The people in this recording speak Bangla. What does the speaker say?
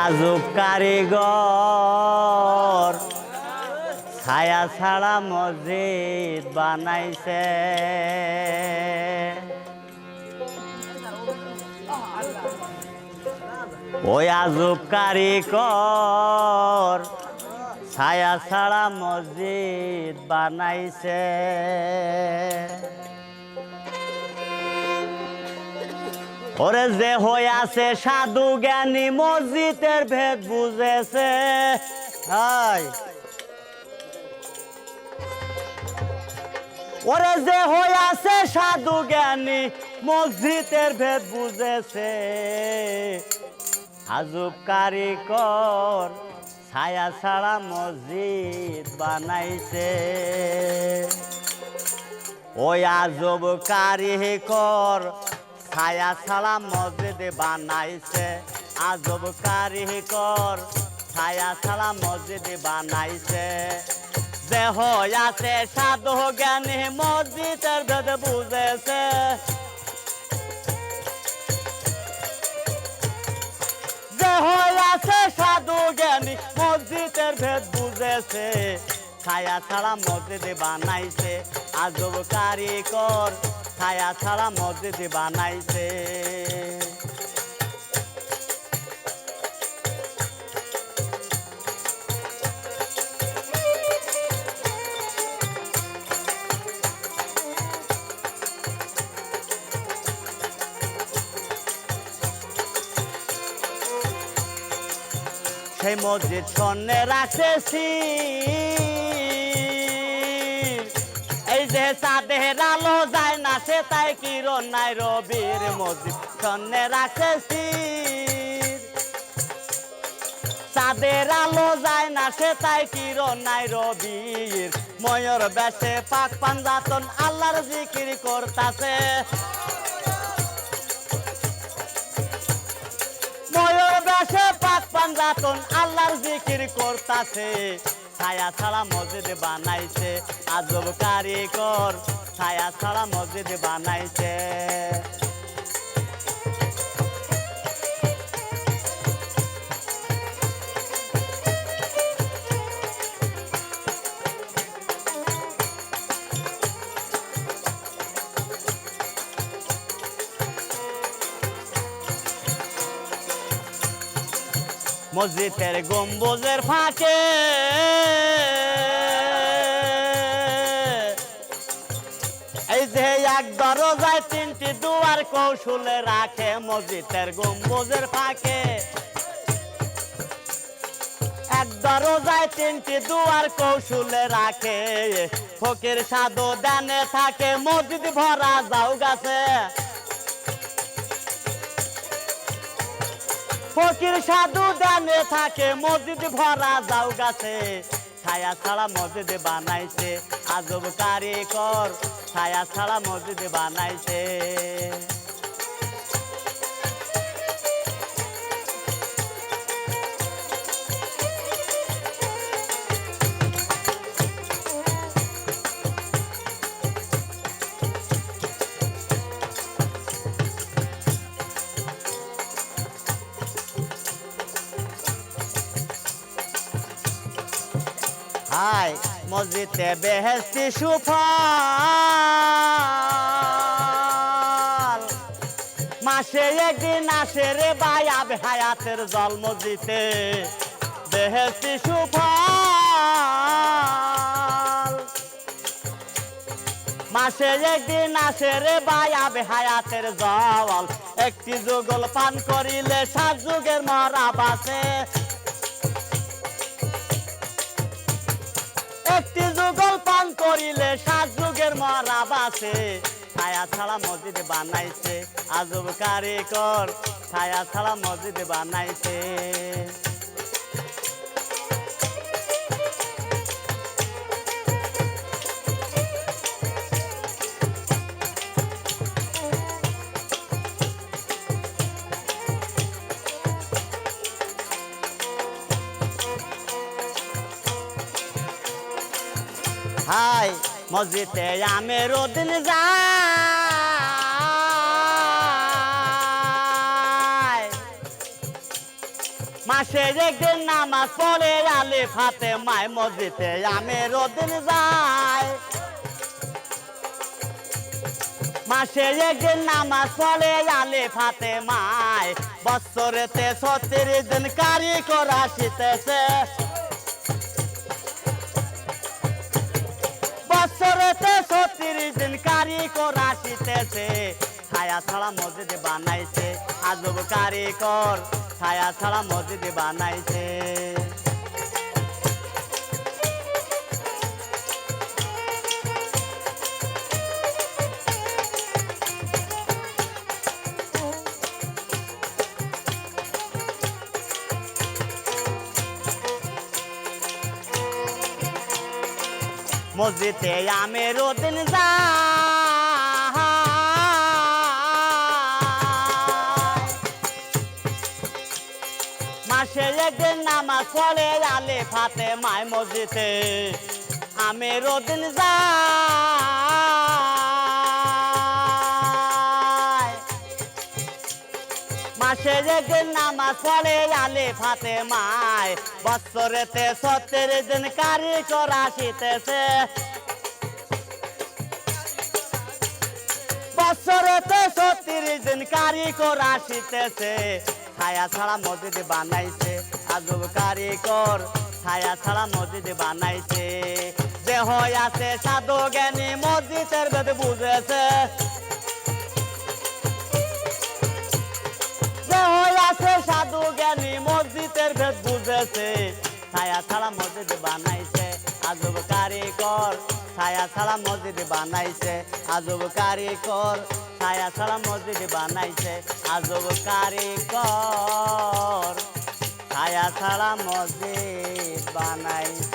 আজব কারিগর ছায়া ছাড়া মসজিদ বানাইছে। ওই আজব কারিগর ছায়া ছাড়া মসজিদ বানাইছে। ওরে যে হয়ে আছে সাধু জ্ঞানী মসজিদের ভেদ বুঝেছে। ওরে যে হয়ে আছে সাধু জ্ঞানী মসজিদের ভেদ বুঝেছে। আজব কারিগর ছায়া ছাড়া মসজিদ বানাইছে। ওই আজব কারিগর ছায়া ছাড়া মসজিদ বানাইছে। আজব কারিগর ছায়া ছাড়া মসজিদ বানাইছে। যে হইয়াছে সাধু জ্ঞানী মসজিদের ভেদ বুঝেছে। যে হইয়াছে সাধু জ্ঞানী মসজিদের ভেদ বুঝেছে। ছায়া ছাড়া মসজিদ বানাইছে। আজব কারিগর ছায়া ছাড়া মসজিদ বানাইছে। সেই মসজিদ স্বর্ণে রাখেছি। এই যে চাঁদের আলো যায় না সে তাই কিরণ নাই রবির মসজিদ স্বর্ণে রাখেছি। চাঁদের আলো যায় না সে তাই কিরণ নাই রবির। ময়ূর বেশে পাক পাঞ্জাতন আল্লাহর জিকির করতাছে। ময়ূর বেশে পাক পাঞ্জাতন আল্লাহর জিকির করতাছে। ছায়া ছাড়া মসজিদ বানাইছে। আজব কারিগর ছায়া ছাড়া মসজিদ বানাইছে। মসজিদের গম্বুজের ফাঁকে এই যে এক দরজায় তিনটি দুয়ার কৌশলে রাখে। মসজিদের গম্বুজের ফাঁকে এক দরজায় তিনটি দুয়ার কৌশলে রাখে। ফকির সাধু দানে থাকে মসজিদ ভরা যাও গাছে। ফকির সাধু দানে থাকে মসজিদ ভরা যাও গাছে। ছায়া ছাড়া মসজিদ বানাইছে। আজব কারিগর ছায়া ছাড়া মসজিদ বানাইছে। হাই মসজিদে বেহেশতি সুফল মাসে একদিন আসে রে ভাই আবে হায়াতের জল। মসজিদে বেহেশতি সুফল মাসে একদিন আসে রে ভাই আবে হায়াতের জল। একটি যুগল পান করিলে 7 যুগের মরা বাঁচে। একটি যুগল পান করিলে 7 যুগের মরা বাঁচে। ছায়া ছাড়া মসজিদ বানাইছে। আজব কারিগর ছায়া ছাড়া মসজিদ বানাইছে। হাই মসজিদে আমের দিন যায়। মাসে একদিন নামাজ পড়ে আলে ফাতে মায় মসজিদে আমের দিন যায় মাসে একদিন নামাজ পড়ে আলে ফাতে মায় বছরেতে 36 দিন কারি করা শিখতেছে বছরেতে 36 দিন কারি করা শিখতেছে ছায়া ছাড়া মসজিদ বানাইছে আজব কারিগর ছায়া ছাড়া মসজিদ বানাইছে মসজিদে আমের দিন যায় মাসে একদিন নামাজ পড়ে আলে ফাতে মায় মসজিদে আমের দিন যায় মাসে একদিন নামাজ পড়ে আলে ফাতে মায় বছরেতে 36 দিন কারি করা শিখতেছে বছরেতে 36 দিন কারি করা শিখতেছে ছায়া ছাড়া মসজিদ বানাইছে আজব কারিগর ছায়া ছাড়া মসজিদ বানাইছে যে হয় আছে সাধু জ্ঞানী মসজিদের ভেদ বুঝেছে যে হয় আছে সাধু জ্ঞানী মসজিদের ভেদ বুঝেছে ছায়া ছাড়া মসজিদ বানাইছে আজব কারিগর ছায়া ছাড়া মসজিদ বানাইছে আজব কারিগর ছায়া ছাড়া মসজিদ বানাইছে আজব কারিগর ছায়া ছাড়া মসজিদ বানাইছে